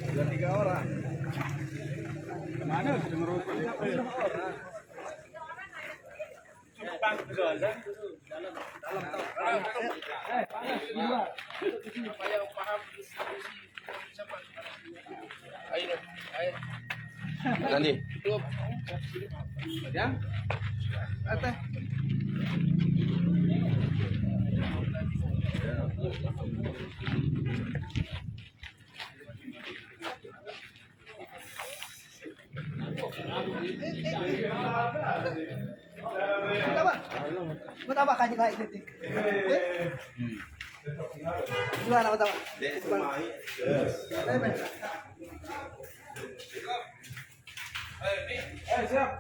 Sudah 3 orang. Kemana sudah merokok? Orang. Nanti. Ya. Atas. Betapa kan juga ini. Gimana betapa? Siap.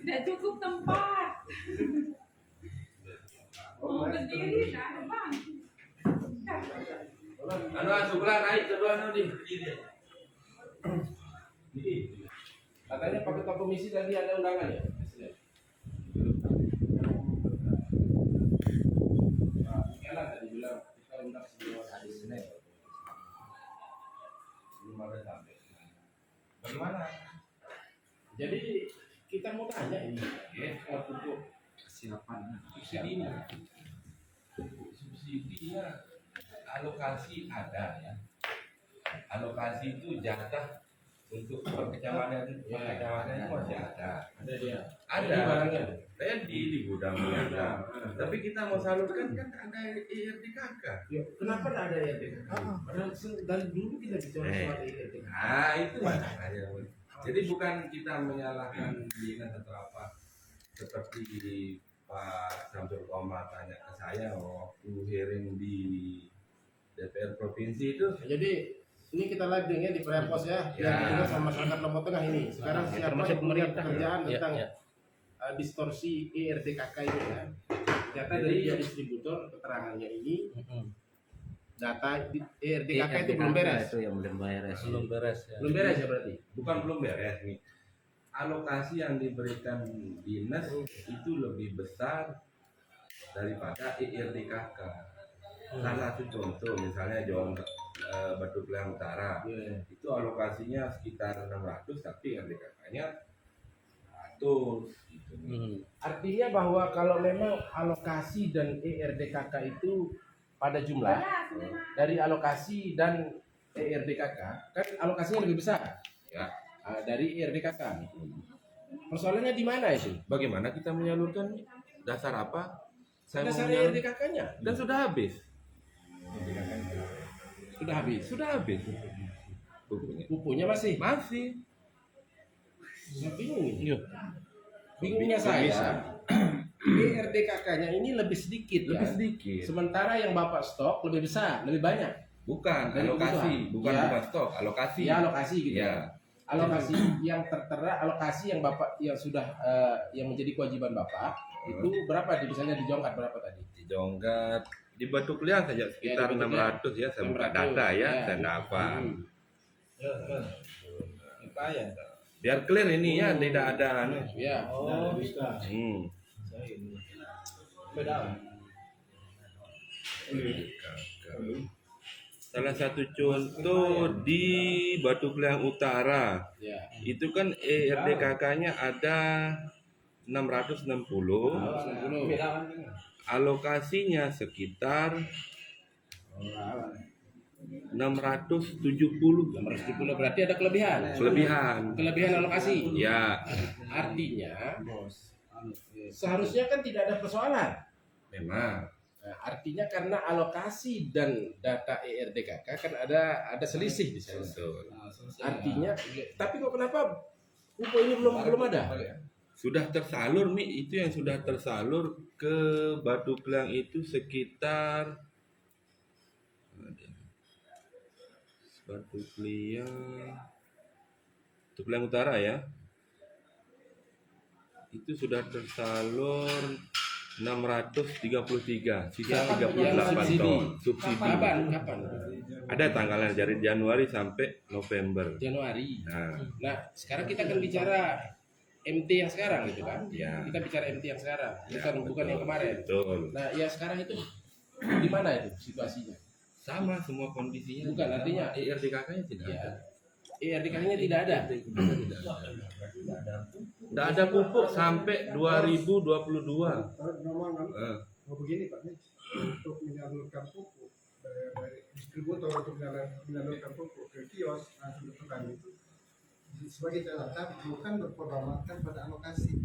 Tidak cukup tempat. Mau berdiri, tidak ada bang. Sebelah naik sebelah nanti. Katanya Pak Ketua Komisi tadi ada undangan ya? Nah, tadi bilang kita undang semua hari Senin. Belum ada sampai. Bagaimana? Jadi kita mau tanya ini, untuk kesiapan subsidi ini. Subsidinya alokasi ada ya. Alokasi itu jatah untuk kecamatan itu masih ada. Ada dia. Ada Ini barangnya. ready di gudangnya ada. Tapi kita mau salurkan kan ada IRDKK. Ya, kenapa tidak ada IRDKK? Padahal dari dulu kita bicara soal IRDKK. Nah itu masalahnya. Jadi bukan kita menyalahkan dinas atau apa. Seperti Pak Samsul Koma tanya ke saya waktu hearing di DPR provinsi itu. Jadi ini kita live ya di Prepos ya, Ya. yang kita sama masyarakat Lombok Tengah ini. Sekarang siapa yang punya pekerjaan tentang distorsi IRDKK ini ya? Data dari dia distributor, keterangannya ini. Data IRDKK itu belum beres. Itu yang belum beres. Belum beres ya. Belum beres ya berarti. Bukan belum beres nih. Alokasi yang diberikan dinas itu lebih besar daripada IRDKK. Salah satu contoh misalnya Batu Keliang Utara, itu alokasinya sekitar 600 tapi IRDKK-nya 100 gitu. Artinya bahwa kalau memang alokasi dan IRDKK itu pada jumlah dari alokasi dan IRDKK kan alokasinya lebih besar Ya. dari IRDKK. Persoalannya di mana itu? Bagaimana kita menyalurkan dasar apa? Saya Dasar mau menyalur- IRDKK-nya dan sudah habis. sudah habis. Sudah habis. Bukunya. Pupunya masih. Masih. Saya bingung ini. Iya. Bingungnya saya. IRDKK-nya ini lebih sedikit Lebih ya. sedikit. Sementara yang Bapak stok lebih besar, lebih banyak. Bukan Dari alokasi, kebutuhan. bukan Ya. bukan stok, alokasi. Ya alokasi gitu Ya. ya. Alokasi yang tertera, alokasi yang Bapak yang sudah yang menjadi kewajiban Bapak itu berapa? Misalnya di Jongkat berapa tadi? Di Jonggat, di Batu Keliang saja sekitar di Batu 600 ya, saya buka 600, data ya, ya. saya dapat. Apa ya? Biar clear ini ya, tidak ada anu. Ya. Hmm. Salah satu contoh di Batu Keliang Utara, Ya. itu kan ERDKK-nya ada 660, alokasinya sekitar 670 670 berarti ada kelebihan. Kelebihan alokasi. ya. Artinya seharusnya kan tidak ada persoalan. Memang Nah, artinya karena alokasi dan data ERDKK kan ada selisih di sana. betul. Artinya, tapi kok kenapa pupuk ini belum ada? Sudah tersalur Mi, itu yang sudah tersalur ke Batu Keliang itu sekitar Batu Keliang Utara ya. Itu sudah tersalur 633, sisa Kapan 38 ton subsidi. Kapan? Ada tanggalnya dari Januari sampai November. Januari. Nah, Nah, sekarang kita akan bicara MT yang sekarang gitu kan? Ya. Kita bicara MT yang sekarang, bukan betul. yang kemarin. Betul. Nah, yang sekarang itu di mana itu situasinya? Sama semua kondisinya. Bukan, artinya ERDKK-nya tidak ya, ada. ERDK-nya tidak ada. Tidak ada pupuk sampai 2022. Mau begini Pak, nih untuk menyalurkan pupuk dari distributor untuk menyalurkan pupuk ke kios langsung ke petani itu sebagai catatan bukan berprogramkan pada alokasi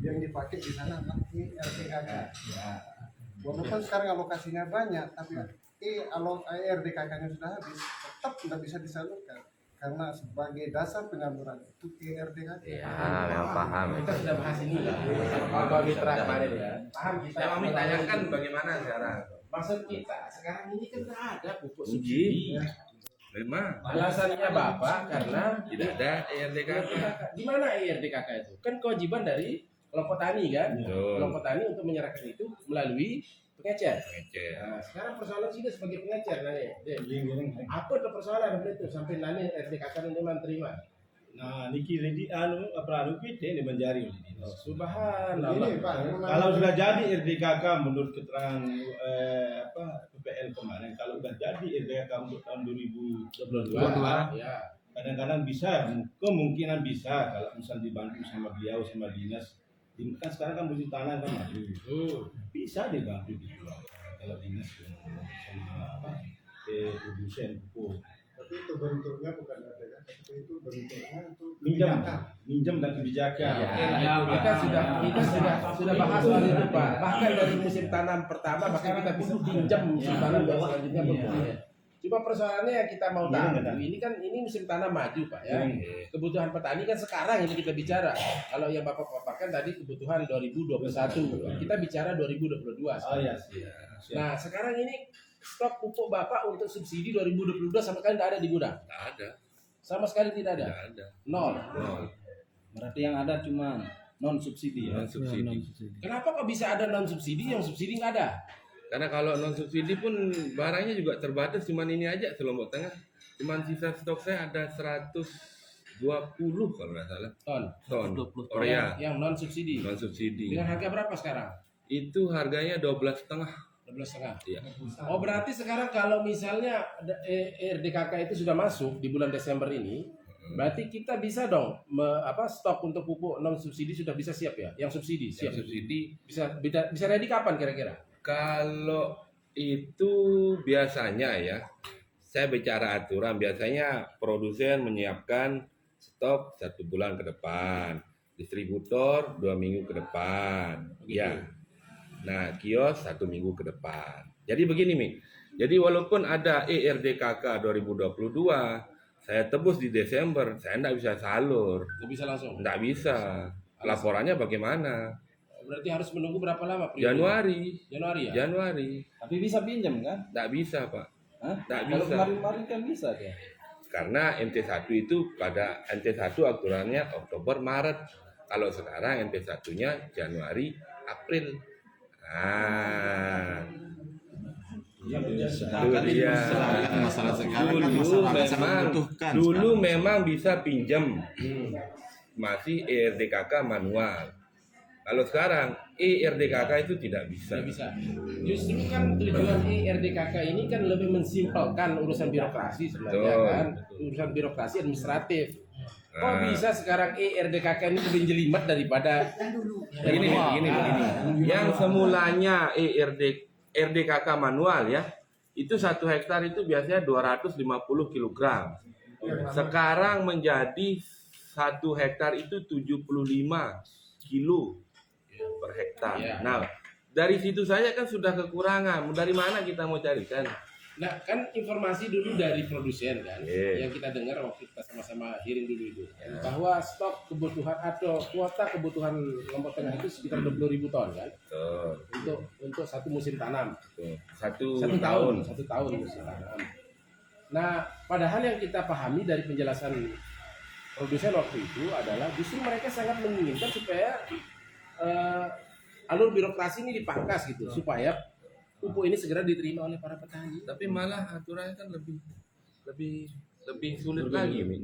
yang dipakai di sana ini RDKK. Ya. Walaupun sekarang alokasinya banyak, tapi RDKK-nya sudah habis, tetap tidak bisa disalurkan karena sebagai dasar penyaluran itu RDKK. Memang paham. Kita sudah bahas ini Pak Mitra kemarin ya. Paham kita. Saya mau tanyakan bagaimana sekarang? Maksud kita sekarang ini kan tidak ada pupuk Uji. subsidi. Memang Alasannya Bapak karena tidak ada ERDKK. di mana ERDKK itu? Kan kewajiban dari kelompok tani kan? Betul. Kelompok tani untuk menyerahkan itu melalui pengecer. Pengecer. Nah, sekarang persoalan sih sebagai pengecer nanya. Apa tuh persoalan itu sampai nanya RDKK ini memang terima? Nah, niki lidi apa kita ini menjari. Subhanallah. Ini Pak, kalau sudah jadi RDKK menurut keterangan PPL kemarin, kalau sudah jadi RDKK untuk tahun 2022, Ya. kadang-kadang bisa, kemungkinan bisa kalau misalnya dibantu sama beliau sama dinas. Kan sekarang kan musim tanah kan maju, bisa dibantu dijual kalau dinas sama produsen pupuk. Tapi itu bentuknya bukan RDKK, itu bentuknya untuk minjam dan kebijakan. Kita sudah bahas soal itu Pak. Bahkan dari musim tanam pertama bahkan kita bisa pinjam musim tanam dan selanjutnya pupuk. Cuma persoalannya yang kita mau tahu ini musim tanam maju Pak ya. Kebutuhan petani kan sekarang ini kita bicara. Kalau yang Bapak paparkan tadi kebutuhan 2021, kita bicara 2022. Oh iya. Nah sekarang ini stok pupuk Bapak untuk subsidi 2022 sama sekali tidak ada di gudang. Tidak ada. Sama sekali tidak ada. Tidak ada. Nol. Berarti yang ada cuma non subsidi ya. Non subsidi. Kenapa kok bisa ada non subsidi yang subsidi nggak ada? Karena kalau non subsidi pun barangnya juga terbatas, cuman ini aja Lombok Tengah. Cuman sisa stok saya ada 120 kalau nggak salah ton. Korea Yang non subsidi. non subsidi. Dengan harga berapa sekarang? Itu harganya 12,5. 12,5. Iya. Oh berarti sekarang kalau misalnya RDKK itu sudah masuk di bulan Desember ini, berarti kita bisa dong stok untuk pupuk non subsidi sudah bisa siap ya? Yang subsidi siap. Yang subsidi Bisa ready kapan kira-kira? kalau itu biasanya ya, saya bicara aturan, biasanya produsen menyiapkan stok 1 bulan ke depan, distributor 2 minggu ke depan, ya. Nah, kios 1 minggu ke depan. Jadi begini Mi, jadi walaupun ada ERDKK 2022, saya tebus di Desember, saya tidak bisa salur. Nggak bisa langsung. Tidak bisa. Laporannya bagaimana? Berarti harus menunggu berapa lama? Januari ya? Januari. Tapi bisa pinjam kan? Tidak bisa Pak. Hah? Tidak Kalau bisa. kemarin kan bisa ya. Karena MT1 itu pada MT1 aturannya Oktober Maret. Kalau sekarang MT1-nya Januari April. Nah, Masalah sekarang kan masalah sangat membutuhkan. dulu memang bisa pinjam, masih ERDKK manual. Kalau sekarang ERDKK itu tidak bisa. Tidak bisa. Justru kan tujuan ERDKK ini kan lebih mensimpelkan urusan birokrasi sebenarnya Betul, kan, betul. urusan birokrasi administratif. Kok Nah. bisa sekarang ERDKK ini lebih jelimet daripada Begini. Yang semulanya RDKK manual ya, itu 1 hektar itu biasanya 250 kilogram. Sekarang menjadi 1 hektar itu 75 kilo per hektar. Ya. Nah, dari situ saja kan sudah kekurangan. Dari mana kita mau carikan? Nah, kan informasi dulu dari produsen kan, Iya. yang kita dengar waktu kita sama-sama hearing dulu itu, bahwa stok kebutuhan atau kuota kebutuhan Lombok Tengah itu sekitar 20.000 ton kan, untuk satu musim tanam. Satu Satu tahun musim tanam. Nah, padahal yang kita pahami dari penjelasan produsen waktu itu adalah justru mereka sangat menginginkan supaya alur birokrasi ini dipangkas gitu, supaya pupuk ini segera diterima oleh para petani. Tapi malah aturannya kan lebih sulit lagi, Mi.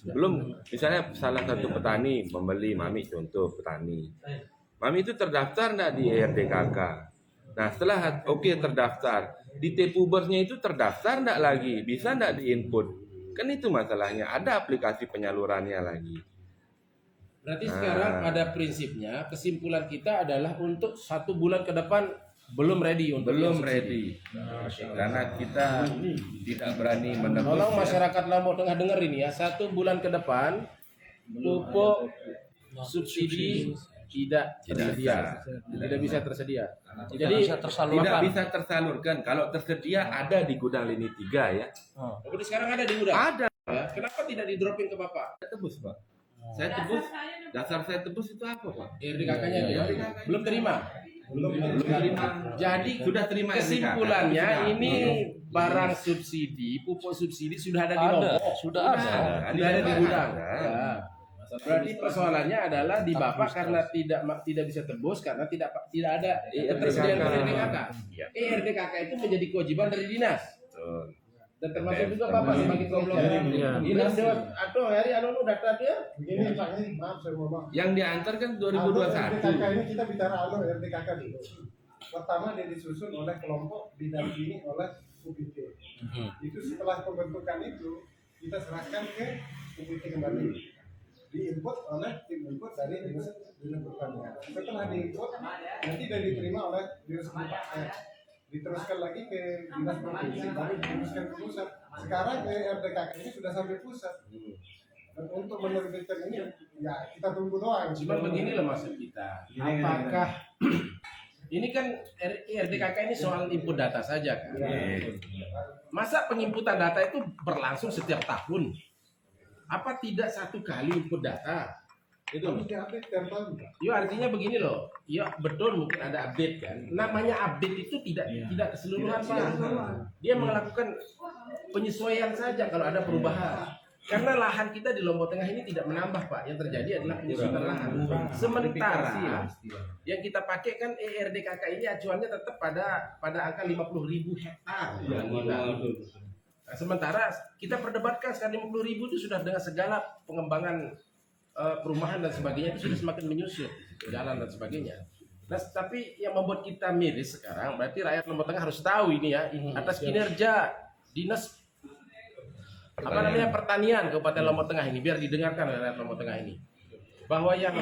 Belum, misalnya salah satu petani membeli Mami, contoh petani. Mami itu terdaftar nggak di ERDKK? Nah, setelah terdaftar, di T-Pubersnya itu terdaftar nggak lagi? Bisa nggak di-input? Kan itu masalahnya, ada aplikasi penyalurannya lagi. Berarti sekarang pada prinsipnya kesimpulan kita adalah untuk 1 bulan ke depan belum ready untuk Belum yang subsidi. ready. Karena kita tidak berani menebus. Tolong masyarakat Lombok Tengah dengar ini ya, 1 bulan ke depan pupuk subsidi tidak tersedia, tidak bisa tersedia. Jadi Tidak bisa tersalurkan. Kalau tersedia ada di gudang lini 3 ya. jadi sekarang ada di gudang. Ada. Ya, kenapa tidak di dropping ke Bapak? Saya tebus, Pak. Saya tebus. Dasar saya tebus itu apa, Pak? RDKK-nya ya? Belum terima. Belum terima. Jadi Sudah terima kesimpulannya RDKK. ini barang subsidi, pupuk subsidi sudah ada di Lombok. Sudah ada. Sudah ada di gudang. Ada. Ya. Berarti persoalannya adalah di Bapak karena tidak bisa tebus karena tidak ada ketersediaan RDKK. Iya. RDKK itu menjadi kewajiban dari dinas. Betul. Dan termasuk juga Bapak sebagai konglomerat. Dinas atau hari anu data dia Begini Pak, ini maaf saya mau maaf. Yang diantar kan Alur 2021. RDKK ini kita bicara alur RDKK dulu. Pertama dia disusun oleh kelompok, didampingi oleh UPT. Itu setelah pembentukan itu kita serahkan ke UPT kembali. Diinput oleh tim input dari dinas pertanian. Setelah diinput nanti dan diterima oleh dinas pertanian. Diteruskan lagi ke dinas provinsi, baru diteruskan ke pusat. Sekarang RDKK ini sudah sampai pusat. Dan untuk menerbitkan ini ya kita tunggu doang. Cuma begini loh maksud kita. Apakah ini kan RDKK ini soal input data saja kan? Masa penginputan data itu berlangsung setiap tahun? Apa tidak 1 kali input data? Itu loh. Harus diupdate tiap tahun, Pak. Ya artinya begini loh. Ya betul mungkin ada update kan. Namanya update itu tidak keseluruhan Pak. Dia melakukan penyesuaian saja kalau ada perubahan. Karena lahan kita di Lombok Tengah ini tidak menambah Pak. Yang terjadi adalah penyusutan lahan. Sementara yang kita pakai kan ERDKK ini acuannya tetap pada angka 50.000 hektar. Nah, sementara kita perdebatkan sekarang 50.000 itu sudah dengan segala pengembangan perumahan dan sebagainya itu sudah semakin menyusut jalan dan sebagainya. Nah, tapi yang membuat kita miris sekarang berarti rakyat Lombok Tengah harus tahu ini ya atas kinerja dinas pertanian Kabupaten Lombok Tengah ini biar didengarkan oleh rakyat Lombok Tengah ini bahwa yang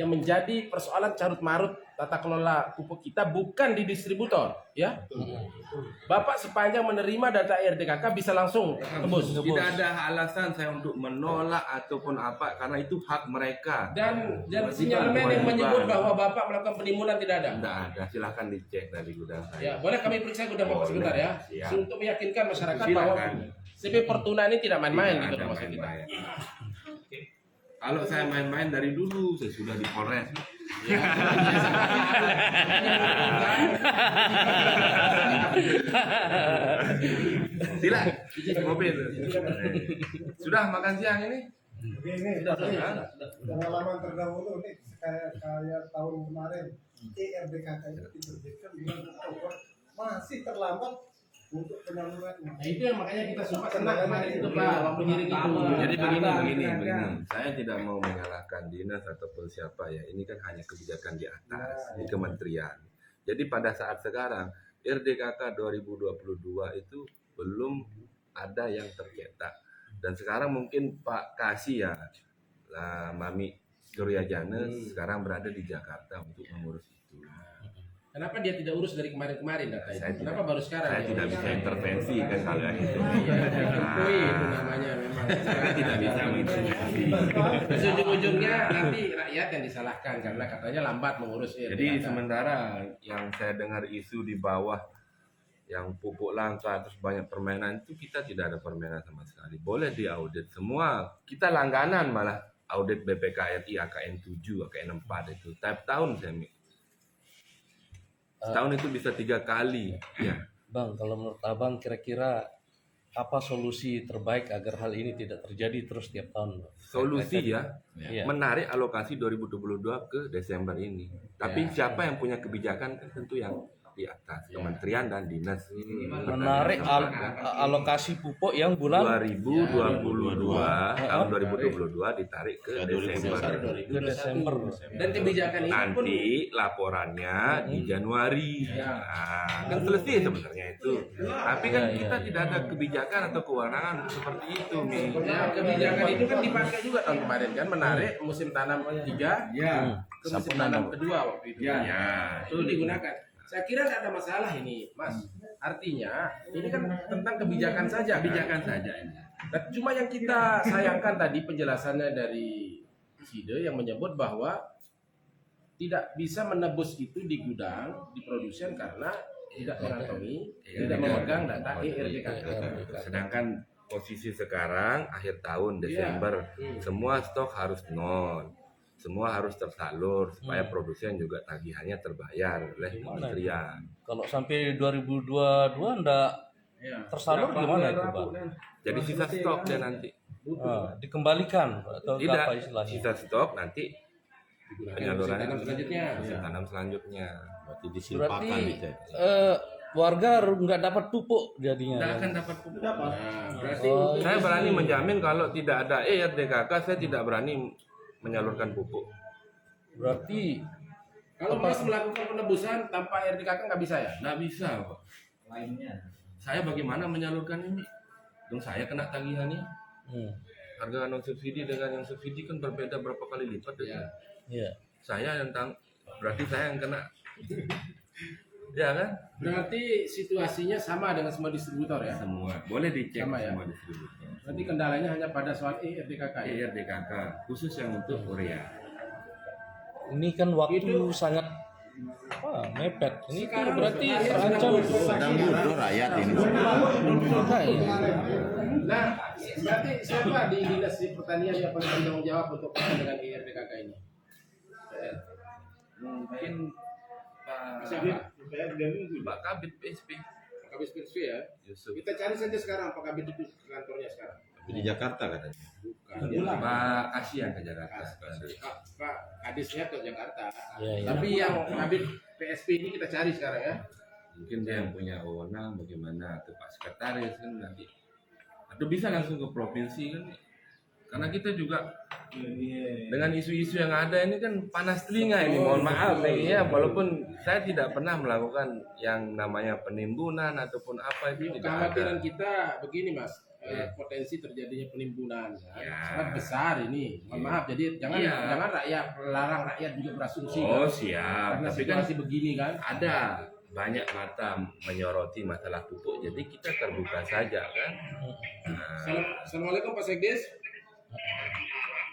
menjadi persoalan carut marut tata kelola pupuk kita bukan di distributor ya. Bapak sepanjang menerima data RDKK bisa langsung tebus. Tidak ada alasan saya untuk menolak ataupun apa karena itu hak mereka. Dan sinyalemen yang menyebut bahwa Bapak melakukan penimbunan tidak ada. Tidak ada, silahkan dicek dari gudang Ya, saya. boleh kami periksa gudang Bapak sebentar ya. Siap. Untuk meyakinkan masyarakat bahwa Silakan. CP Fortuna ini tidak main-main Tidak gitu ada maksud kita. main-main. Kalau saya main-main dari dulu, saya sudah di Polres. Silakan, mobil. Sudah makan siang ini? Begini, pengalaman terdahulu nih kayak tahun kemarin ERDKK itu diterbitkan bulan Oktober masih terlambat untuk penyalurannya. Nah, itu yang makanya kita suka senang kemarin itu Pak waktu ngiring itu. Jadi begini. Saya tidak mau menyalahkan dinas ataupun siapa ya. Ini kan hanya kebijakan di atas, di kementerian. Jadi pada saat sekarang RDKK 2022 itu belum ada yang tercetak. Dan sekarang mungkin Pak Kasih ya, Mami Suryajana sekarang berada di Jakarta untuk mengurus itu. Kenapa dia tidak urus dari kemarin-kemarin data itu? Saya Kenapa baru sekarang? Saya dia tidak urus? bisa intervensi kan kalau yang itu. Itu namanya memang. Saya tidak bisa mengintervensi. Terus ujung-ujungnya nanti rakyat yang disalahkan karena katanya lambat mengurus RDKK. Jadi sementara yang saya dengar isu di bawah yang pupuk langka terus banyak permainan itu, kita tidak ada permainan sama sekali. Boleh diaudit semua. Kita langganan malah audit BPKRI AKN 7, AKN 4 itu. Tiap tahun saya setahun itu bisa 3 kali. Ya. Bang, kalau menurut Abang kira-kira apa solusi terbaik agar hal ini tidak terjadi terus tiap tahun? Bang? Solusi ya, Iya. menarik alokasi 2022 ke Desember ini. Tapi siapa yang punya kebijakan kan tentu yang di atas kementerian dan dinas. Menarik alokasi pupuk yang bulan 2022 tahun 2022 ditarik ke Desember. ke Desember. Dan kebijakan ini pun Nanti laporannya di Januari. Nah, kan selesai sebenarnya itu. Tapi kan kita tidak ada kebijakan atau kewenangan seperti itu, Mi. ya, kebijakan itu kan dipakai juga tahun kemarin kan, menarik musim tanam 3 ke musim tanam kedua waktu itu. Ya. Itu digunakan. Saya kira tidak ada masalah ini, Mas. Artinya ini kan tentang kebijakan saja. Kebijakan saja. Dan cuma yang kita sayangkan tadi penjelasannya dari Side yang menyebut bahwa tidak bisa menebus itu di gudang, di produsen karena tidak mengantongi, tidak memegang data ERDKK. Sedangkan posisi sekarang akhir tahun Desember, semua stok harus nol. Semua harus tersalur supaya produsen juga tagihannya terbayar oleh kementerian. Kalau sampai 2022 enggak tersalur gimana itu, Bang? Jadi sisa stok dia nanti. Dikembalikan atau Tidak, apa istilahnya? sisa stok nanti penyalurannya Tanam selanjutnya. musim tanam selanjutnya. Berarti warga nggak dapat pupuk jadinya. Tidak akan dapat pupuk. Berarti Saya berani menjamin kalau tidak ada ERDKK, saya tidak berani menyalurkan pupuk. Berarti kalau Mas melakukan penebusan tanpa RDKK nggak bisa ya? Nggak bisa, Pak. Saya bagaimana menyalurkan ini? Dong saya kena tagihannya. Harga non subsidi dengan yang subsidi kan berbeda berapa kali lipat ya. Iya. Saya yang berarti saya yang kena. Ya kan? Berarti situasinya sama dengan semua distributor ya? Semua. Boleh dicek Sama ya? semua distributor. Berarti kendalanya hanya pada soal RDKK ya? ERDKK khusus yang untuk urea. Ini kan waktu sangat mepet. Ini kan berarti terancam. Sedang bodoh rakyat ini. Nah, berarti siapa di Dinas Pertanian yang paling bertanggung jawab untuk dengan RDKK ini? Mungkin Siapa? Pak Kabit PSP Kabis PSP ya? Yusuf. Kita cari saja sekarang Pak Kabit itu kantornya sekarang. Di Jakarta katanya. Pak Asia ke Jakarta. Pak Kadisnya ke Jakarta. Iya. Tapi yang Kabit PSP ini kita cari sekarang ya. Mungkin dia yang punya wewenang bagaimana ke Pak Sekretaris kan nanti. Atau bisa langsung ke provinsi kan. Karena kita juga dengan isu-isu yang ada ini kan panas telinga ini, mohon maaf ya, walaupun saya tidak pernah melakukan yang namanya penimbunan ataupun apa itu tidak ada. Kekhawatiran kita begini Mas, potensi terjadinya penimbunan Ya. sangat besar ini. Mohon maaf, jadi jangan rakyat larang rakyat juga berasumsi. Oh kan? siap, Karena tapi kan situasi begini kan. ada banyak mata menyoroti masalah pupuk, jadi kita terbuka saja kan. Assalamualaikum Pak Sekdes.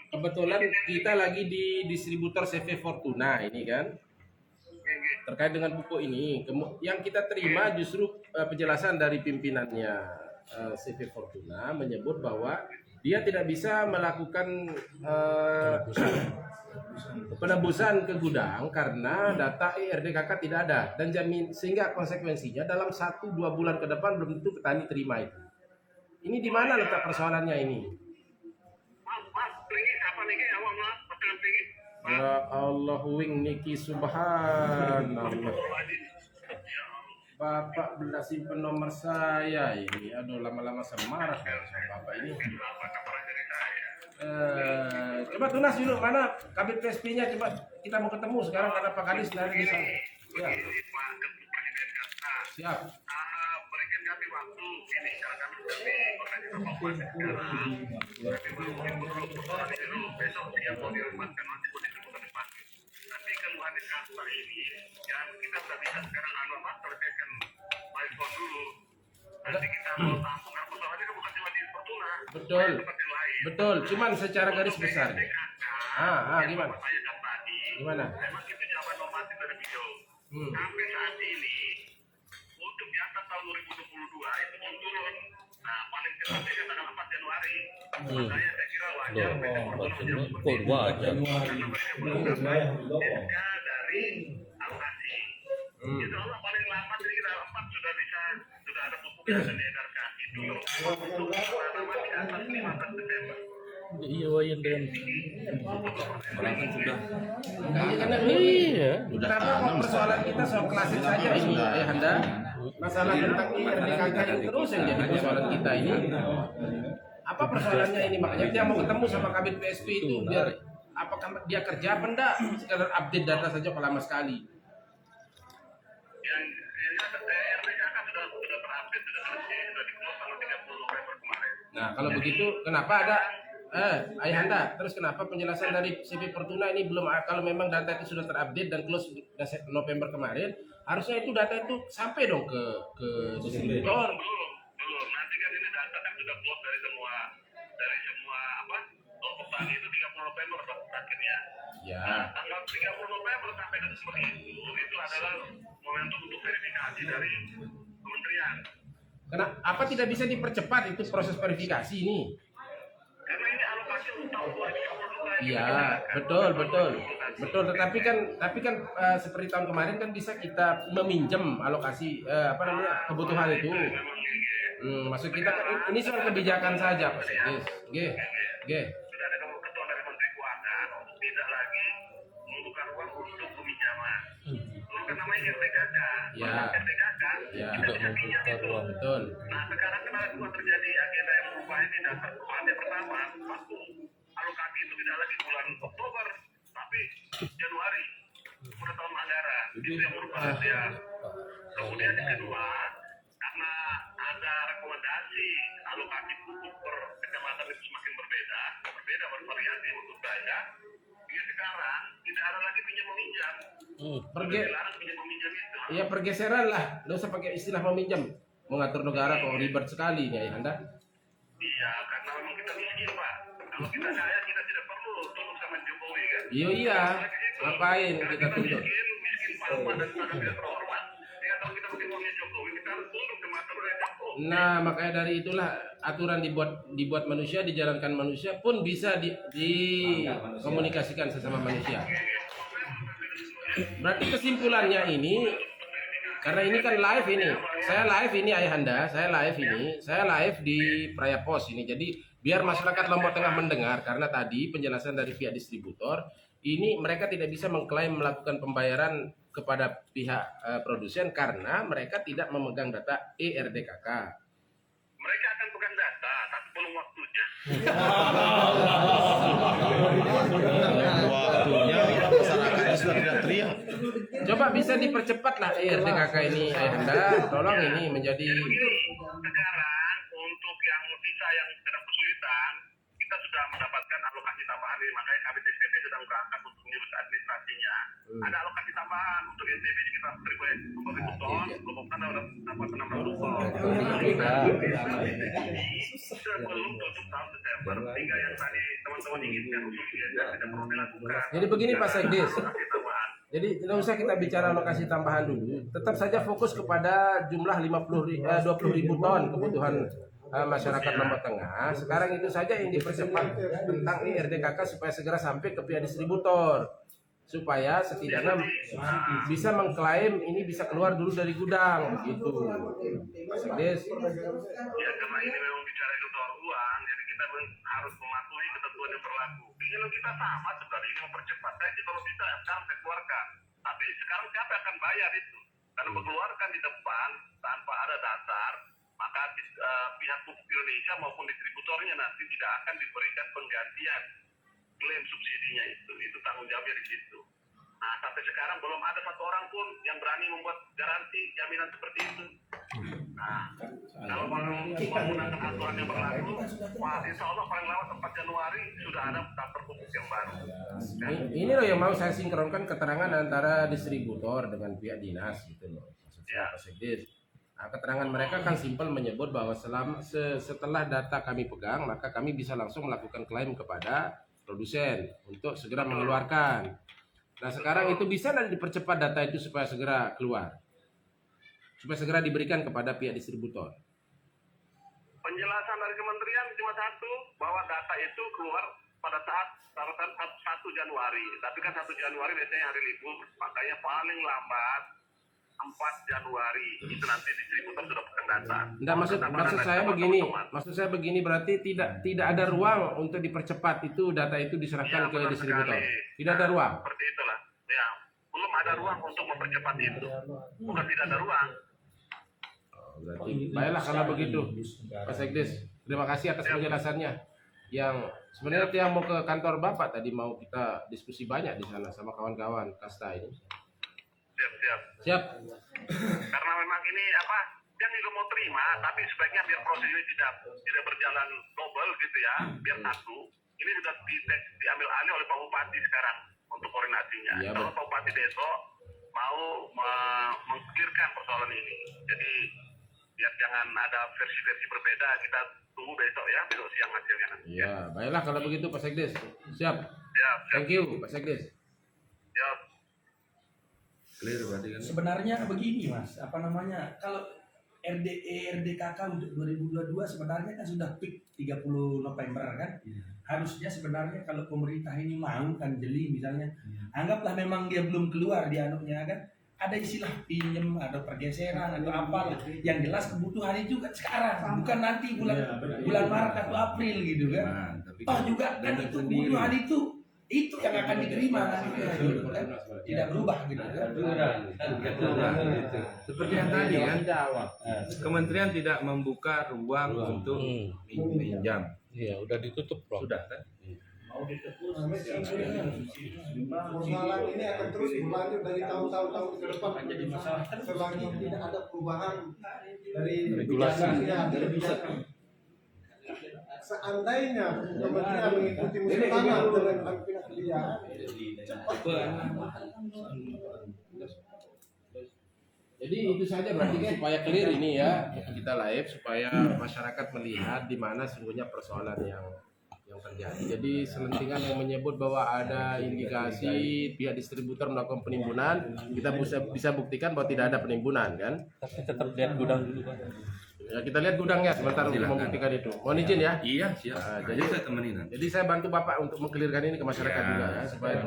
Kebetulan kita lagi di distributor CV Fortuna ini kan. Terkait dengan pupuk ini, yang kita terima justru penjelasan dari pimpinannya CV Fortuna menyebut bahwa dia tidak bisa melakukan penebusan ke gudang karena data ERDKK tidak ada dan sehingga konsekuensinya dalam 1-2 bulan ke depan belum tentu petani terima itu. Ini di mana letak persoalannya ini? Ya Allah, wing niki subhanallah. Bapak benda simpen nomor saya ini. Aduh, lama-lama semarah sama Bapak ini. Coba tunas dulu mana Kabit PSP-nya, coba kita mau ketemu sekarang karena Pak Kadis dari di sana. Ya. Siap. Berikan kami waktu ini karena kami besok siap mau dirumatkan nanti mau distributor depan. Tapi keluhan di kasta ini, yang kita nggak bisa sekarang selesaikan milestone dulu. Nanti kita mau tampung, karena persoalannya kan bukan cuma di Fortuna, Betul. ada tempat yang lain. Betul, cuman secara garis besar. yang Gimana? Bapak tanyakan tadi, Gimana? memang itu jawaban normatif dari beliau. Sampai saat ini, untuk di atas tahun 2022 itu belum turun. Nah, paling cepat dia tanggal 4 Januari. Makanya saya kira wajar PT Fortuna menjawab seperti itu. wajar. Karena mereka belum dapat SK dari alokasi. Insya Allah paling lambat ini kita 4 sudah ada pupuk yang akan diedarkan. Itu untuk tanaman di atas 15 Desember. Iya, wayan dengan Berangkat sudah. Karena iya. kenapa kok persoalan kita soal klasik saja ini, Ayahanda? Masalah tentang IRDKK ini terus yang jadi persoalan kita ini. Apa persoalannya ini? Makanya dia mau ketemu sama Kabit PSP itu biar apakah dia kerja apa enggak? Sekedar update data saja kok lama sekali. Yang RDKK sudah terupdate, sudah selesai, sudah di-close tanggal 30 November kemarin. Nah, kalau begitu kenapa ada Ayahanda, terus kenapa penjelasan dari CV Fortuna ini belum, kalau memang data itu sudah terupdate dan close November kemarin, harusnya itu data itu sampai dong ke distributor. Belum. Nanti kan ini data kan sudah close dari semua kelompok tani itu 30 November akhirnya. Ya. Nah, tanggal 30 November sampai Desember itu adalah momentum untuk verifikasi dari kementerian. Apa tidak bisa dipercepat itu proses verifikasi ini? Karena ini alokasi untuk tahun 2022. Iya, betul. Tetapi kan seperti tahun kemarin kan bisa kita meminjam alokasi kebutuhan itu. Maksud kita kan ini soal kebijakan saja, Pak Sekdes. G. Sudah ada ketentuan dari Menteri Keuangan untuk tidak lagi membuka ruang untuk peminjaman. Itu kan namanya RDKK. Ya. RDKK kita bisa pinjam itu. Betul. Nah sekarang kenapa terjadi agenda yang berubah ini dasar perubahannya pertama waktu alokasi itu tidak lagi bulan Oktober tapi Januari pada tahun anggaran itu yang merubah dia. Kemudian yang kedua karena ada rekomendasi alokasi pupuk per kecamatan itu semakin berbeda bervariasi menurut saya. Dia sekarang tidak ada lagi pinjam meminjam. Dilarang pinjam meminjam itu. Iya, pergeseran lah. Nggak usah pakai istilah meminjam. Mengatur negara kok ribet sekali nih, Anda. Iya, karena memang kita miskin, Pak. Kalau kita kaya, kita tidak perlu tunduk sama Jokowi, kan? Iya. Ngapain kita tunduk? Miskin papa dan sangat tidak terhormat. Ya, kalau kita pakai uangnya Jokowi, kita harus tunduk sama aturan Jokowi. Nah, makanya dari itulah aturan dibuat manusia, dijalankan manusia pun bisa dikomunikasikan sesama manusia. Berarti kesimpulannya ini, karena ini kan live ini, saya live di Praya Pos ini. Jadi biar masyarakat Lombok Tengah mendengar, karena tadi penjelasan dari pihak distributor, ini mereka tidak bisa mengklaim melakukan pembayaran kepada pihak produsen karena mereka tidak memegang data ERDKK. Mereka akan pegang data, tapi belum waktunya. Waktunya masyarakat sudah tidak teriak. Coba bisa dipercepat lah ERDKK ini, Ayahanda. Tolong ini menjadi. Jadi begini, sekarang untuk yang sisa yang sedang kesulitan, kita sudah mendapatkan alokasi tambahan ini. Makanya Kabit SPP sedang berangkat untuk mengurus administrasinya. Ada alokasi tambahan untuk NTB sekitar 1.000 ton, Lombok Tengah dapat 600 ton. Sebelum tutup tahun Desember, hingga yang tadi teman-teman inginkan untuk tidak perlu dilakukan. Jadi begini Pak Sekdes. Jadi tidak usah kita bicara alokasi tambahan dulu. Tetap saja fokus kepada jumlah 20.000 ton kebutuhan masyarakat Lombok Tengah. Sekarang itu saja yang dipercepat tentang ERDKK supaya segera sampai ke pihak distributor. Supaya setidaknya bisa mengklaim ini bisa keluar dulu dari gudang begitu. Pak Sekdes. Ya karena ini memang bicara itu soal uang, jadi kita harus mematuhi ketentuan yang berlaku. Keinginan kita sama sebenarnya ini mempercepat. Saya sih kalau bisa sekarang saya keluarkan. Tapi sekarang siapa yang akan bayar itu? Karena mengeluarkan di depan tanpa ada dasar, maka pihak pupuk Indonesia maupun distributornya nanti tidak akan diberikan penggantian klaim subsidinya itu tanggung jawabnya di situ. Nah sampai sekarang belum ada satu orang pun yang berani membuat garansi jaminan seperti itu. Nah Kalau menggunakan aturan yang berlaku, insya Allah paling lambat 4 Januari sudah ada daftar pupuk yang baru. Ini loh yang mau saya sinkronkan keterangan antara distributor dengan pihak dinas gitu loh. Maksud saya Pak Sekdes. Nah, keterangan mereka kan simpel menyebut bahwa setelah data kami pegang, maka kami bisa langsung melakukan klaim kepada produsen untuk segera mengeluarkan. Nah sekarang itu bisa dan dipercepat data itu supaya segera keluar, supaya segera diberikan kepada pihak distributor. Penjelasan dari kementerian cuma satu, bahwa data itu keluar pada saat 1 Januari. Tapi kan 1 Januari biasanya hari libur, makanya paling lambat 4 Januari itu nanti distributor sudah pegang data. Enggak, maksud saya begini berarti tidak ada ruang untuk dipercepat itu data itu diserahkan ke distributor. Tidak ada ruang. Seperti itulah. Ya, belum ada ruang untuk mempercepat itu. Bukan tidak ada ruang. Berarti baiklah kalau begitu Pak Sekdes, terima kasih atas penjelasannya. Yang sebenarnya yang mau ke kantor Bapak tadi mau kita diskusi banyak di sana sama kawan-kawan kasta ini. Siap. Karena memang ini yang juga mau terima, tapi sebaiknya biar proses ini tidak berjalan double gitu ya, biar satu. Ini sudah diambil alih oleh Pak Bupati sekarang untuk koordinasinya. Ya, kalau Pak Bupati besok mau mengklirkan persoalan ini, jadi biar jangan ada versi-versi berbeda, kita tunggu besok ya, besok siang hasilnya nanti. Ya, baiklah kalau begitu Pak Sekdes. Siap. Thank you Pak Sekdes. Siap. Clear berarti kan? Sebenarnya begini Mas, kalau RDKK untuk 2022 sebenarnya kan sudah peak 30 November kan. Harusnya sebenarnya kalau pemerintah ini mau kan jeli misalnya, anggaplah memang dia belum keluar di anuknya kan, ada istilah pinjem atau pergeseran atau apa, yang jelas kebutuhan itu kan sekarang, bukan nanti bulan Maret atau April gitu kan. Toh juga kan itu kebutuhan itu yang akan diterima nanti gitu kan. Tidak berubah gitu kan. Seperti yang tadi kan, kementerian tidak membuka ruang untuk pinjam. Iya, udah ditutup, Bro. Sudah kan? Persoalan ini akan terus berlanjut dari tahun-tahun ke depan. Selagi tidak ada perubahan dari regulasi. Seandainya kementerian mengikuti musim tanam dengan dia Jadi itu saja berarti kan supaya clear ini ya, kita live supaya masyarakat melihat di mana sesungguhnya persoalan yang terjadi. Jadi selentingan yang menyebut bahwa ada indikasi pihak distributor melakukan penimbunan, kita bisa buktikan bahwa tidak ada penimbunan kan? Tapi tetap lihat gudang dulu kan. Ya kita lihat gudangnya sebentar untuk membuktikan itu. Mohon izin ya. Iya siap. Jadi saya temenin. Jadi saya bantu Bapak untuk mengkelirkan ini ke masyarakat juga ya, supaya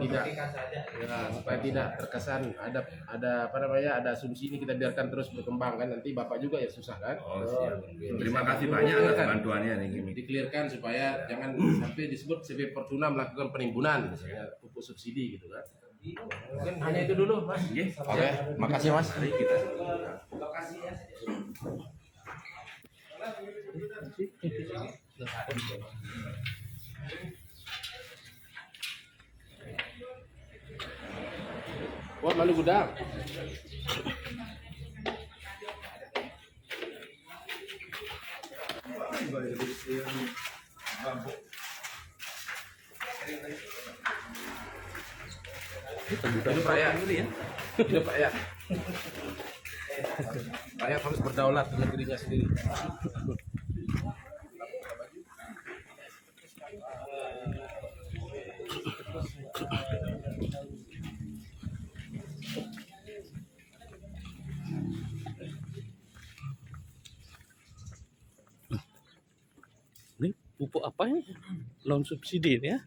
tidak terkesan ada asumsi ini kita biarkan terus berkembang kan, nanti Bapak juga ya susah kan. Oh siap. Terima kasih banyak atas bantuannya nih. Dikelirkan supaya jangan sampai disebut CP Fortuna melakukan penimbunan misalnya pupuk subsidi gitu kan. Mungkin hanya itu dulu Mas. Oke, makasih Mas. Mari kita. Lokasi ya. Buat lalu gudang. Hidup rakyat dulu ya. Hidup rakyat. Rakyat harus berdaulat di negerinya sendiri. Ini pupuk apa ini? Non subsidi ini ya?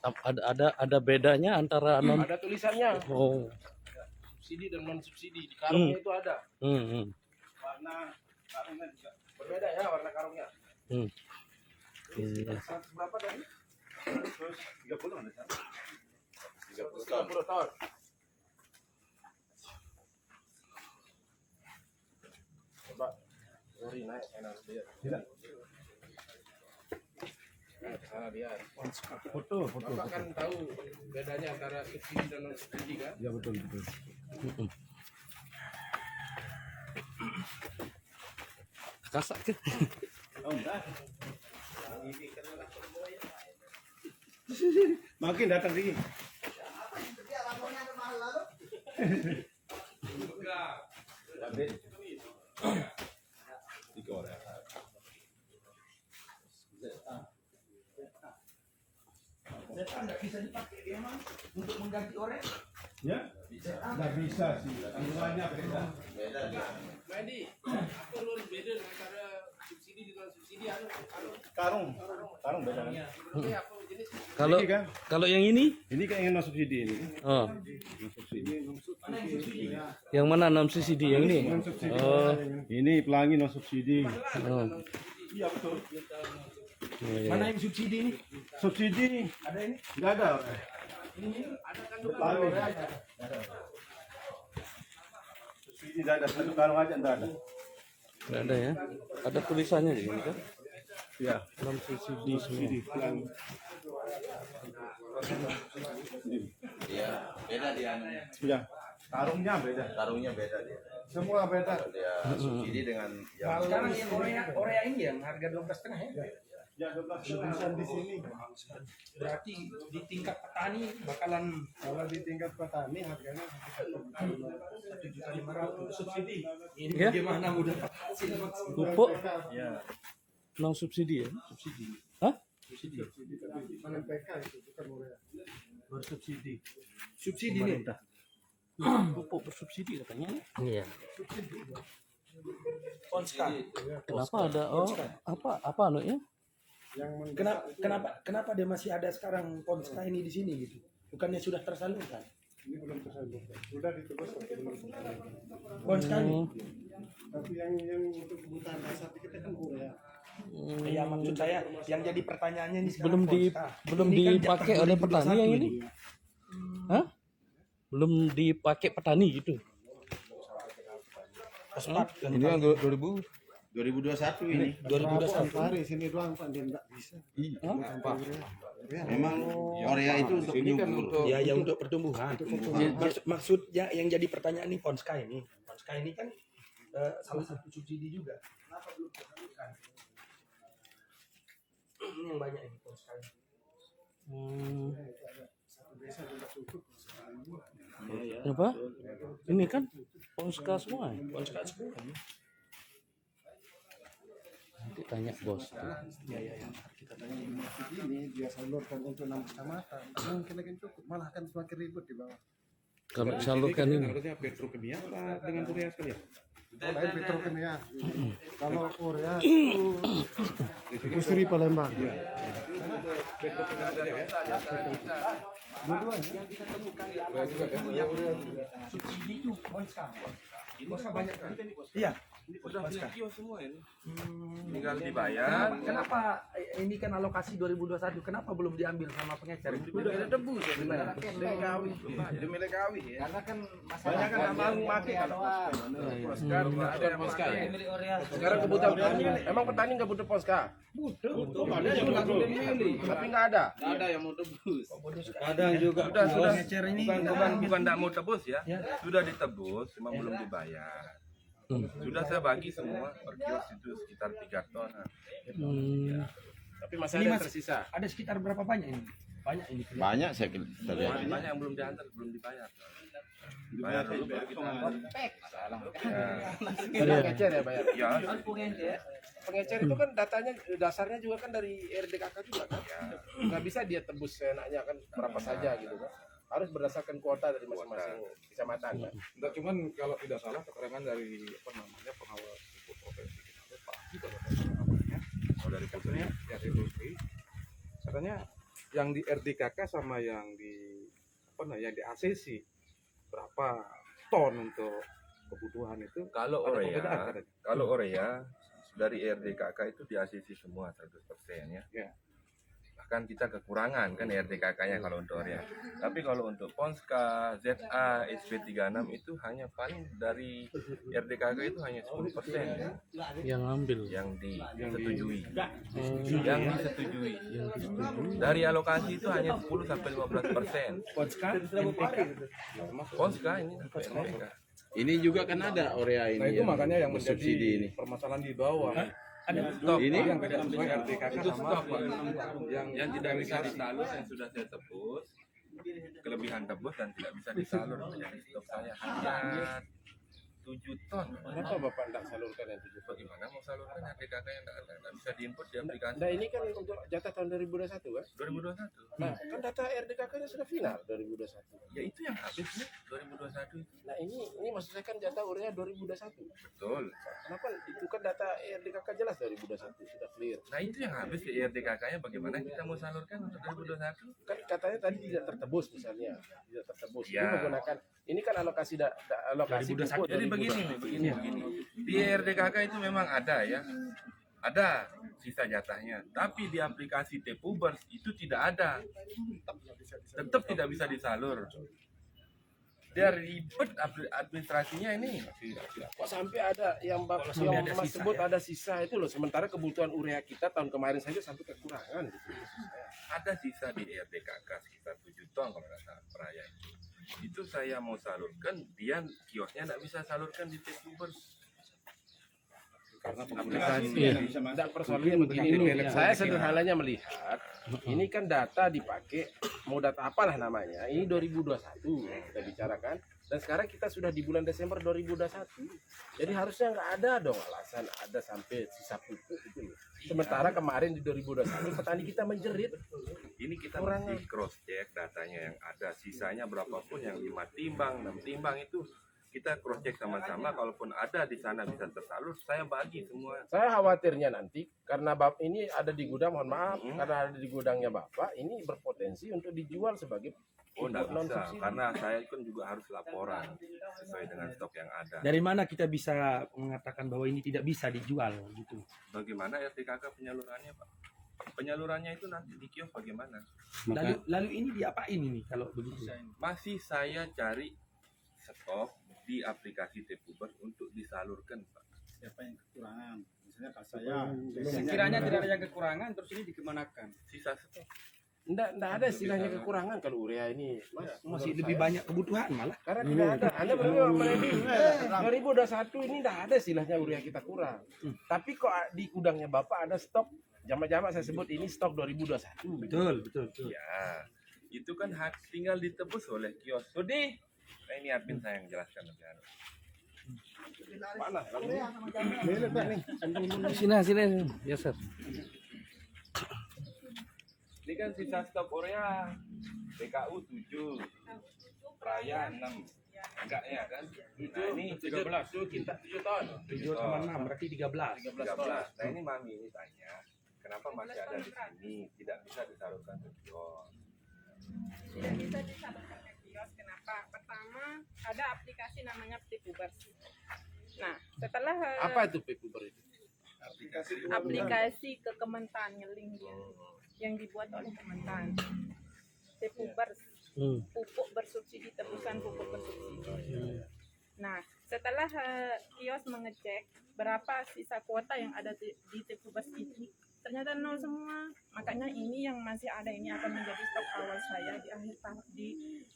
Ada bedanya antara non. Ada tulisannya. Oh. Subsidi dan non subsidi di karungnya itu ada. Karungnya juga berbeda ya warna karungnya. Berapa tadi? 30 ada kan? 30 tahun. Coba Ori naik enak dia. Tidak. dia. Foto. Bapak kan tahu bedanya antara subsidi dan non subsidi kan? Ya betul. Kasak ke? Makin datang lagi. Zeta nggak bisa dipakai dia mah untuk mengganti orek. Ya? Nggak bisa sih. Tanggungannya beda. Medi, apa lu beda antara subsidi dengan subsidi? Karung beda kan? Sebenarnya apa jenis? Kalau Ini kan? kalau yang ini? Ini kan yang non subsidi ini. Oh, Non subsidi. yang mana non subsidi? Yang ini? Non subsidi. Oh, Ini pelangi non subsidi. oh. Iya betul. Iya, iya. Mana yang subsidi ini? Subsidi Ada ini? nggak ada. Ada kandungan Pelangi. Subsidi nggak ada. Satu karung aja nggak ada. Nggak ada ya? Ada tulisannya di sini kan? Ya. Non subsidi semua. Pelangi. Iya, beda dia anunya. Ya. Karungnya beda. Karungnya beda dia. Semua beda. Dia subsidi dengan yang Sekarang yang Korea ini yang harga 12,5 ya. Ya 12 tulisan di sini. Berarti di tingkat petani bakalan Kalau di tingkat petani harganya 1.500.000 subsidi. Ini Ya. bagaimana udah hasil maksimal. Pupuk Ya. non subsidi ya? Subsidi. Hah? Subsidi tapi panen PK itu bukan Korea. Bersubsidi. Subsidi nih. Pupuk bersubsidi katanya. Iya. Ponska. Kenapa ada? Oh, apa anunya? Yang Kenapa dia masih ada sekarang Ponska ini di sini gitu? Bukannya sudah tersalurkan? ini belum tersalurkan. Sudah ditebus tapi belum tersalurkan. Ponska ini. Oh, Tapi yang untuk kebutuhan dasar kita kan Korea. Ya maksud saya yang jadi pertanyaannya ini sekarang belum Ponska. belum Ini kan dipakai jatah oleh petani 2021 yang ini? Hah? Belum dipakai petani gitu? Pespat kan. ini kan 2021 ini. 2021. Hari sini doang Pak dia enggak bisa. Memang Korea itu untuk penyubur. Ya, yang untuk pertumbuhan. Maksudnya yang jadi pertanyaan ini Ponska ini. Ponska ini kan salah satu subsidi juga. Kenapa belum tersalurkan? Ini yang banyak ini Ponska ini. Apa? Ini kan Ponska semua. Ya? Ponska semua. Nanti tanya bos. Kita tanya ini dia salurkan untuk 6 kecamatan. Mungkin akan cukup, malah akan semakin ribut di bawah. Kalau salurkan ini. Harusnya petrokimia apa dengan Korea sekalian? Lain petrokimia. Kalau Korea itu industri Palembang. Dua-duanya. Subsidi itu Ponska. Ponska banyak kan? Iya. Udah punya kios semua ini. Tinggal dibayar. Kenapa ini kan alokasi 2021 kenapa belum diambil sama pengecer? Udah ada debu ya demi kawi. Demi kawi ya. Karena kan Banyak kan abang pakai kalau Ponska ada Ponska ya. milik Korea. Sekarang kebutuhan petani, emang petani nggak butuh Ponska? Butuh. Tapi nggak ada. Nggak ada yang mau tebus. Ada juga. Sudah. ini Bukan enggak mau tebus ya. Sudah ditebus, cuma belum dibayar. Sudah saya bagi semua per kios itu sekitar 3 ton. Tapi masih Ini ada Mas- tersisa. ada sekitar berapa banyak ini? Banyak ini. Banyak saya lihat. Banyak yang belum diantar, belum dibayar. Bayar dulu baru kita antar. Pengecer ya bayar. Ya, Pengecer itu kan datanya dasarnya juga kan dari RDKK juga kan. Nggak bisa dia tebus seenaknya kan berapa saja gitu kan. Harus berdasarkan kuota dari masing-masing kecamatan kan. Enggak, cuman kalau tidak salah keterangan dari pengawas pupuk provinsi kita Pak Haji kalau tidak salah namanya, dari katanya ya dari industri, katanya yang di RDKK sama yang di yang di ACC berapa ton untuk kebutuhan itu? Kalau Ada perbedaan Orea, katanya. kalau Orea dari RDKK itu di ACC semua 100% ya. Ya. Bahkan kita kekurangan kan RDKK-nya kalau untuk Orea. Tapi kalau untuk Ponska, ZA, SP36 itu hanya paling dari RDKK itu hanya 10% ya, Yang ambil. yang disetujui. Yang disetujui. Dari alokasi itu hanya 10 sampai 15%. Ponska, NPK. Ponska ini NPK. Ini juga kan ada Orea ini. Nah itu makanya yang bersubsidi menjadi ini. permasalahan di bawah. Ada Stok Ini? Yang beda sesuai RDKK itu sama stok Pak. yang tidak bisa realisasi. disalur yang sudah saya tebus, kelebihan tebus dan tidak bisa disalur menjadi stok saya hanya 7 ton. Kenapa Bapak tidak salurkan yang 7 ton? Bagaimana mau salurkan RDKK yang tidak bisa diinput di aplikasi Nah ini kan untuk jatah tahun 2021 kan? 2021? Nah kan data RDKK-nya sudah final 2021. Ya itu yang habis nih 2021 itu. Nah ini maksud saya kan jatah urea 2021. Betul. Kenapa itu kan data RDKK jelas 2021 sudah clear. Nah itu yang habis di RDKK-nya bagaimana kita mau salurkan untuk 2021? Kan katanya tadi tidak tertebus misalnya, tidak tertebus. Ya. Ini menggunakan ini kan alokasi alokasi 2021. pupuk Jadi 2021. begini. Di RDKK itu memang ada ya. Ada sisa jatahnya, tapi di aplikasi Tepubers itu tidak ada. Tetap tidak bisa disalur. Dia ribet administrasinya ini. Kok sampai ada yang sampai ada Mas sisa, sebut ya? ada sisa itu loh. Sementara kebutuhan urea kita tahun kemarin saja sampai kekurangan gitu. Ada sisa di RDKK sekitar 7 ton kalau nggak salah peraya itu. Itu saya mau salurkan, dia kiosnya nggak bisa salurkan di Tepubers. Karena Aplikasi Iya. Tidak persoalannya begini. Saya sederhananya melihat ini kan data dipakai mau data apalah namanya. Ini 2021 kita bicarakan dan sekarang kita sudah di bulan Desember 2021. Jadi harusnya nggak ada dong alasan ada sampai sisa pupuk itu loh. Sementara kemarin di 2021 petani kita menjerit. Ini kita mesti cross check datanya yang ada, sisanya berapapun yang 5 timbang, 6 timbang itu kita cross check sama-sama. Kalaupun ada di sana bisa tersalur, saya bagi semua. Saya khawatirnya nanti karena ini ada di gudang, mohon maaf, karena ada di gudangnya Bapak, ini berpotensi untuk dijual sebagai Oh, enggak pupuk bisa, non-subsidi. karena saya kan juga harus laporan sesuai dengan stok yang ada. Dari mana kita bisa mengatakan bahwa ini tidak bisa dijual gitu? Bagaimana RDKK penyalurannya, Pak? Penyalurannya itu nanti di kios bagaimana? Lalu ini diapain ini kalau begitu? Masih saya cari stok di aplikasi Tepubers untuk disalurkan, Pak. Siapa yang kekurangan? Misalnya Pak saya. Sekiranya tidak ada yang kekurangan, terus ini dikemanakan? Sisa stok. Enggak ada istilahnya kekurangan kalau urea ini, Mas. Masih Menurut lebih saya. banyak kebutuhan malah. Karena tidak ada. Anda benar benar 2021 ini tidak ada istilahnya urea kita kurang. Tapi kok di gudangnya Bapak ada stok jamak-jamak saya sebut ini stok 2021. Betul. Ya, itu kan hak tinggal ditebus oleh kios. Sudi. Nah, ini admin saya yang jelaskan lebih anu. Mana? Sini. Ya, Sir. Ini kan sisa stok urea PKU 7, Raya 6. Enggaknya kan? Nah, ini 13 kita 7 ton. 7 sama 6 berarti 13. 13. Nah, ini Mami ini tanya, kenapa masih ada di sini? Tidak bisa disalurkan ke kios. Tidak bisa disalurkan ke kios. Kenapa? Pertama, ada aplikasi namanya Tepubers. Nah, setelah Apa itu Tepubers itu? aplikasi ke Kementan, link dia yang dibuat oleh Kementan. Tepubers, pupuk bersubsidi, tebusan pupuk bersubsidi. Nah, setelah kios mengecek berapa sisa kuota yang ada di Tepubers ini, ternyata nol semua. Makanya ini yang masih ada ini akan menjadi stok awal saya di akhir tahun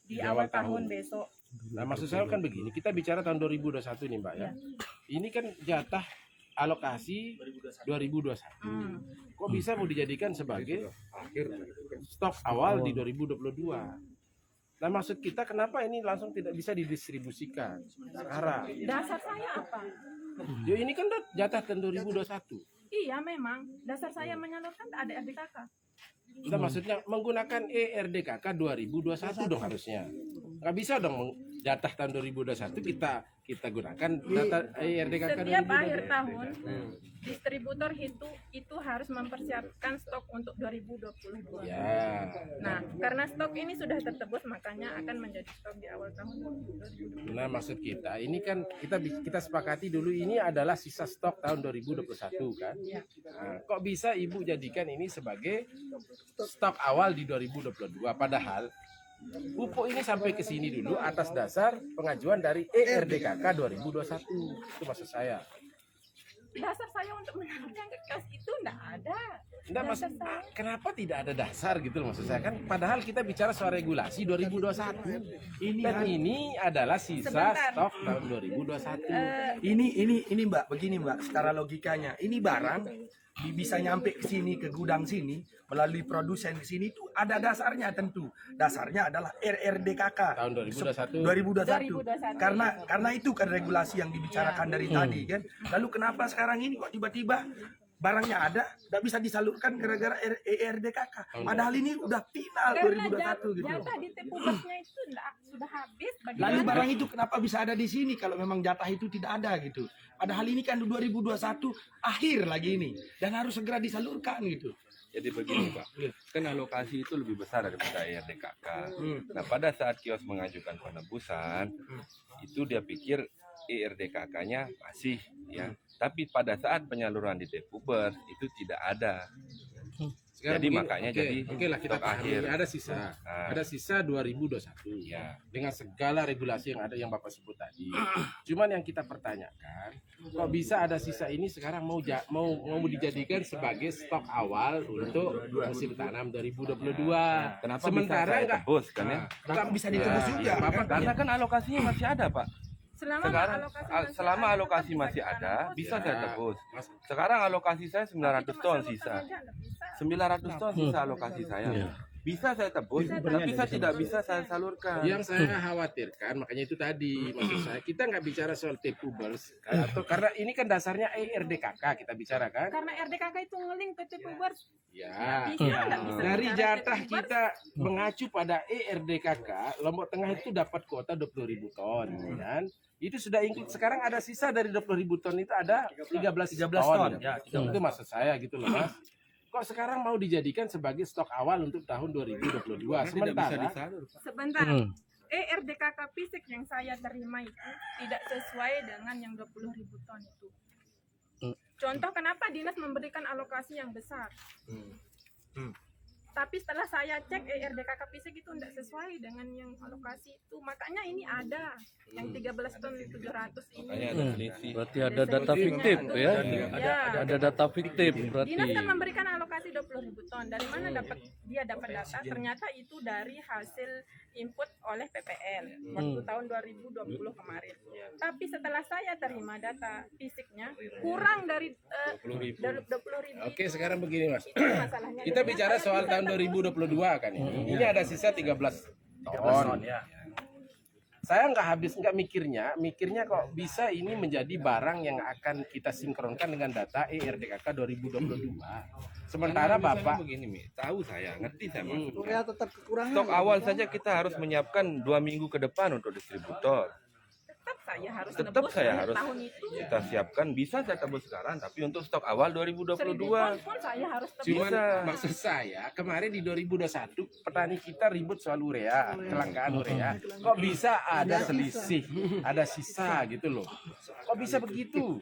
di awal tahun besok. Nah, maksud saya kan begini, kita bicara tahun 2021 nih, Mbak ya. Ini kan jatah alokasi 2021. Kok bisa mau dijadikan sebagai stok awal di 2022? Nah, maksud kita kenapa ini langsung tidak bisa didistribusikan sekarang? Dasar saya apa? Ya ini kan jatah tahun 2021. Iya memang, dasar saya menyalurkan ada RDKK. Nah, maksudnya menggunakan ERDKK 2021 dong harusnya. Nggak bisa dong jatah tahun 2021 kita gunakan data ERDKK Setiap 2022. akhir tahun, distributor itu harus mempersiapkan stok untuk 2022. Ya. Nah, karena stok ini sudah tertebus, makanya akan menjadi stok di awal tahun 2022. Nah, maksud kita ini kan kita sepakati dulu ini adalah sisa stok tahun 2021 kan. Nah, kok bisa Ibu jadikan ini sebagai stok awal di 2022 padahal pupuk ini sampai ke sini dulu atas dasar pengajuan dari ERDKK 2021. Itu maksud saya. Dasar saya untuk menawarkan ke kas itu enggak ada. Enggak, kenapa tidak ada dasar gitu loh maksud saya kan padahal kita bicara soal regulasi 2021. Ini adalah sisa stok tahun 2021. Ini Mbak, begini Mbak, secara logikanya ini barang bisa nyampe ke sini, ke gudang sini melalui produsen ke sini itu ada dasarnya tentu. Dasarnya adalah RRDKK tahun 2021. Karena itu kan regulasi yang dibicarakan dari tadi kan. Lalu kenapa sekarang ini kok tiba-tiba barangnya ada, tidak bisa disalurkan gara-gara ERDKK. Padahal ini udah final 2021 gitu. Jatah di Tepubasnya itu sudah habis. Lalu barang itu kenapa bisa ada di sini kalau memang jatah itu tidak ada gitu. Padahal ini kan 2021 akhir lagi ini dan harus segera disalurkan gitu. Jadi begini Pak, kan alokasi itu lebih besar daripada ERDKK. Nah pada saat kios mengajukan penebusan, itu dia pikir ERDKK-nya masih ya. Tapi pada saat penyaluran di Depubers itu tidak ada. Sekarang jadi makanya oke lah kita stok akhir. Ada sisa 2021 ya dengan segala regulasi yang ada yang Bapak sebut tadi. Cuman yang kita pertanyakan, kok bisa ada sisa ini sekarang mau dijadikan sebagai stok awal untuk musim tanam 2022. Kenapa sementara bisa tebus kan ya? Tetap bisa ditebus juga. Karena kan alokasinya masih ada Pak. Selama alokasi masih ada, bisa saya tebus. Sekarang alokasi saya 900 ton sisa. 900 ton sisa alokasi saya. Bisa saya tebus, tapi saya tidak bisa saya salurkan. Yang saya khawatirkan, makanya itu tadi, maksud saya, kita nggak bicara soal Tepubers, atau karena ini kan dasarnya ERDKK kita bicara kan? Karena RDKK itu ngeling ke Tepubers. Ya, dari jatah kita mengacu pada ERDKK, Lombok Tengah itu dapat kuota 20.000 ton, kan? Itu sudah include. Sekarang ada sisa dari 20.000 ton itu ada 13 ton. Ya, itu maksud saya gitu loh Mas. Kok sekarang mau dijadikan sebagai stok awal untuk tahun 2022? Sebentar. ERDKK fisik yang saya terima itu tidak sesuai dengan yang 20.000 ton itu. Contoh kenapa dinas memberikan alokasi yang besar. Tapi setelah saya cek ERDKK fisik itu tidak sesuai dengan yang alokasi itu. Makanya ini ada yang 13 ton 700 ini. Berarti ada data fiktif ya? Ada data fiktif berarti. Dinas kan memberikan alokasi 20.000 ton. Dari mana dia dapat data? Ternyata itu dari hasil input oleh PPL waktu tahun 2020 kemarin. Tapi setelah saya terima data fisiknya kurang dari 20.000. Oke, sekarang begini Mas. Kita bicara soal tahun 2022 kan ini. Ini ada sisa 13 ton. Saya nggak mikirnya kok bisa ini menjadi barang yang akan kita sinkronkan dengan data ERDKK 2022. Sementara Bapak begini, tahu saya, ngerti saya maksudnya. Stok awal saja kita harus menyiapkan 2 minggu ke depan untuk distributor. Tetap saya harus tahun itu. Kita siapkan, bisa saya tebus sekarang, tapi untuk stok awal 2022. Pun saya harus tebus. Cuman maksud saya kemarin di 2021 petani kita ribut soal urea, kelangkaan urea. Kok bisa ada selisih, ada sisa gitu loh. Kok bisa begitu?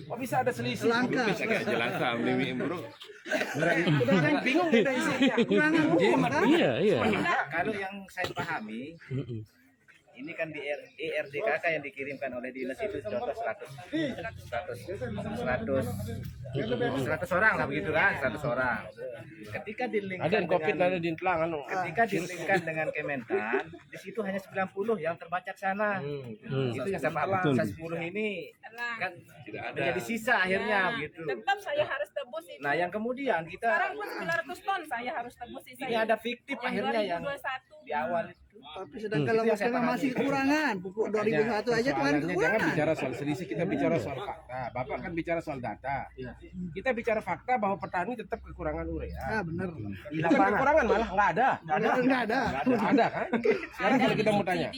Kok bisa ada selisih? Bisa kayak jelas Mimi bro. Bingung kita isinya. Iya. Kalau yang saya pahami, ini kan di ERDKK yang dikirimkan oleh dinas itu contoh 100 orang lah begitu kan, 100 orang. Ketika dilingkan dengan Kementan, di situ hanya 90 yang terbaca sana. Itu yang saya paham. 10 ini kan menjadi sisa akhirnya begitu. Tetap saya harus tebus tebus itu. Nah, yang kemudian kita Sekarang pun 900 ton saya harus tebus sisa. ini ada fiktif akhirnya yang 2021. di awal itu. Tapi sedang kalau masalah masih kekurangan, pupuk 2001 aja kemarin Jangan kekurangan. bicara soal selisih, kita bicara soal fakta. Bapak kan bicara soal data. Kita bicara fakta bahwa petani tetap kekurangan urea. Ah, benar. Bukan kekurangan, malah nggak ada. Enggak ada. Ada kan? Sekarang kalau kita mau tanya,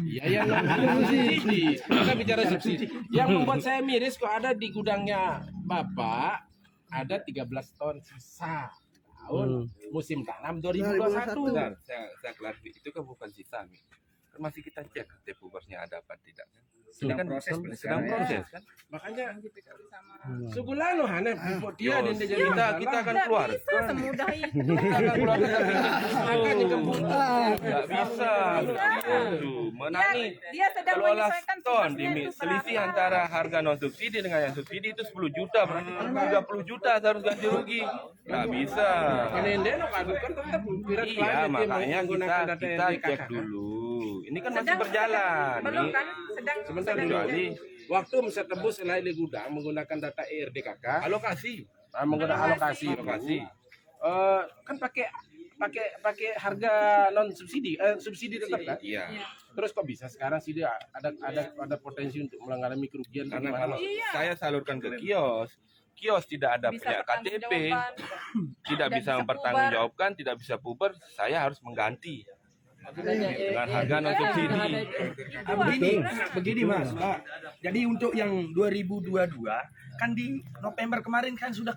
iya yang subsidi. Kita bicara subsidi. Yang membuat saya miris kok ada di gudangnya Bapak ada 13 ton sisa tahun musim tanam 2021. Bentar, saya klarifikasi, itu kan bukan sisa nih. Kan masih kita cek pubersnya ada apa tidak kan. Ini kan sedang proses kan. Makanya sebulan loh Hanef pupuk dia dan dia jadi kita akan keluar. Bisa semudah itu. Kita akan keluar makanya kebutuhan. Nggak bisa. Menani. Dia sedang Kalau olah menyesuaikan ton pubersnya itu selisih berapa. antara harga non subsidi dengan yang subsidi itu 10 juta berarti 30 juta harus ganti rugi. Nggak bisa. Iya makanya kita cek dulu. Ini kan masih berjalan. Belum Nih. kan? Sebentar dulu Ali. Waktu bisa tebus selain di gudang menggunakan data ERDKK. Alokasi. Menggunakan alokasi. Kan pakai harga non subsidi, subsidi tetap kan? Iya. Terus kok bisa sekarang sih dia ada potensi untuk mengalami kerugian Karena bagaimana? kalau saya salurkan ke kios tidak ada Bisa punya KTP, tidak bisa mempertanggungjawabkan, tidak bisa puber, saya harus mengganti dengan harga non subsidi. Begini Mas, Pak. Jadi untuk yang 2022 kan di November kemarin kan sudah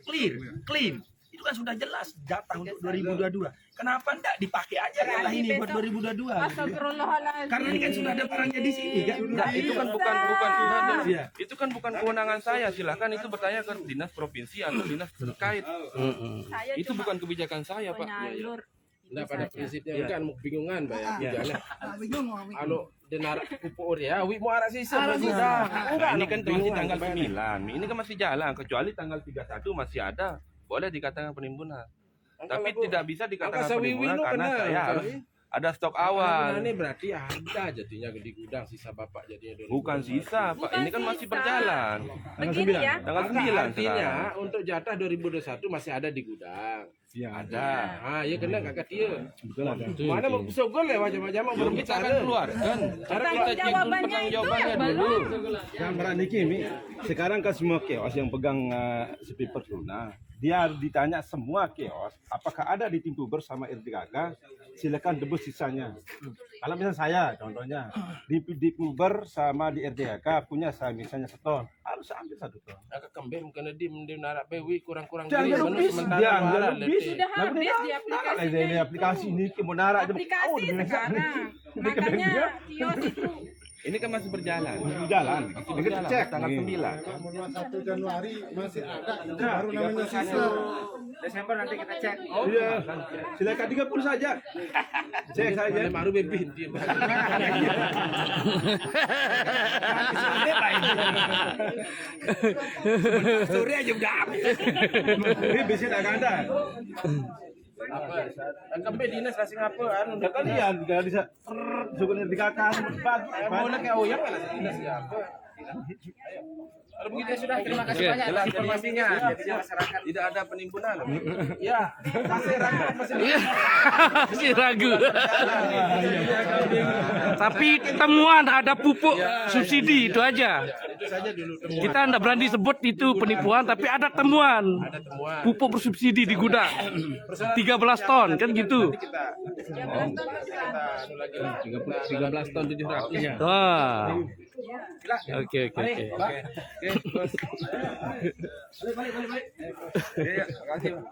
clean. Itu kan sudah jelas jatah untuk 2022. Kenapa enggak dipakai aja jatah ini buat 2022? Karena ini kan sudah ada barangnya di sini kan. Nah, itu kan bukan itu kan bukan kewenangan saya. Silahkan itu bertanya ke dinas provinsi atau dinas terkait. Itu bukan kebijakan saya, Pak. Nah pada prinsipnya kan mau bingungan bayar Bingung. anu denar pupuk urea wi mau arah sisa Enggak, ini kan masih tanggal 9. Ini kan masih jalan kecuali tanggal 31 masih ada. Boleh dikatakan penimbunan. Tapi tidak bisa dikatakan penimbunan karena saya harus ada stok awal. Ini berarti ada jadinya di gudang sisa Bapak jadinya. Bukan sisa, Pak. Ini kan masih berjalan. Begini ya. Tanggal 9 artinya untuk jatah 2021 masih ada di gudang. Ada. Ah, iya kena kakak dia. Betul ada. Mana mau sogol ya wajah-wajah mau belum Kita akan keluarkan. Cara kita cek dulu pertanggungjawabannya dulu. Gambaran Niki, sekarang kan semua kios yang pegang sepi Persona, dia ditanya semua kios, apakah ada di tim puber sama RDKK, silakan debus sisanya. Kalau misalnya saya, contohnya, di puber sama di RDKK punya saya misalnya 1 ton, harus ambil 1 ton. Agak kembang karena dia narak bewi kurang-kurang Jangan lebih, dia lebih. Sudah habis di aplikasi. Di aplikasi ini kemunaran Aplikasi sekarang. Makanya kios itu. Ini kan masih berjalan. Jalan. Masih berjalan. Cek Tanggal 9. 1 Januari masih ada. Itu baru namanya sisa. Desember nanti kita cek. Oh iya. Silakan 30 saja. Cek saja. Baru bebi dia. Sore aja udah habis. Ini bisa tak ada. Kembali dinas kasih ngapa anu Udah kalian enggak bisa suku RDKK bagi. mau nak kayak oyang lah dinas siapa. Kalau begitu ya sudah terima kasih banyak atas informasinya. Jadi masyarakat Tidak ada penimbunan. ya masih ragu Masih ragu. Tapi temuan ada pupuk subsidi itu aja. itu saja dulu Kita tidak berani sebut itu penipuan, tapi ada temuan pupuk bersubsidi di gudang 13 ton kan gitu. kita anu lagi 13 ton 700. Wah. Oke. Oke, terus. Balik. Ya, makasih. Pak.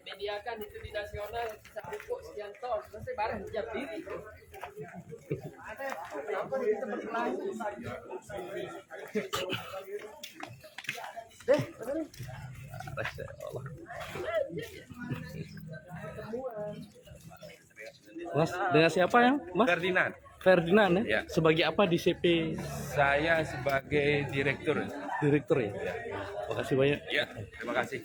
Mediakan itu di nasional sisa pupuk sekian ton, terus barang jam diri. Mas, dengan siapa ya? Mas Ferdinand. Ferdinand ya? Ya. Sebagai apa di CP? Saya sebagai direktur. Direktur ya? Makasih banyak. Ya, terima kasih.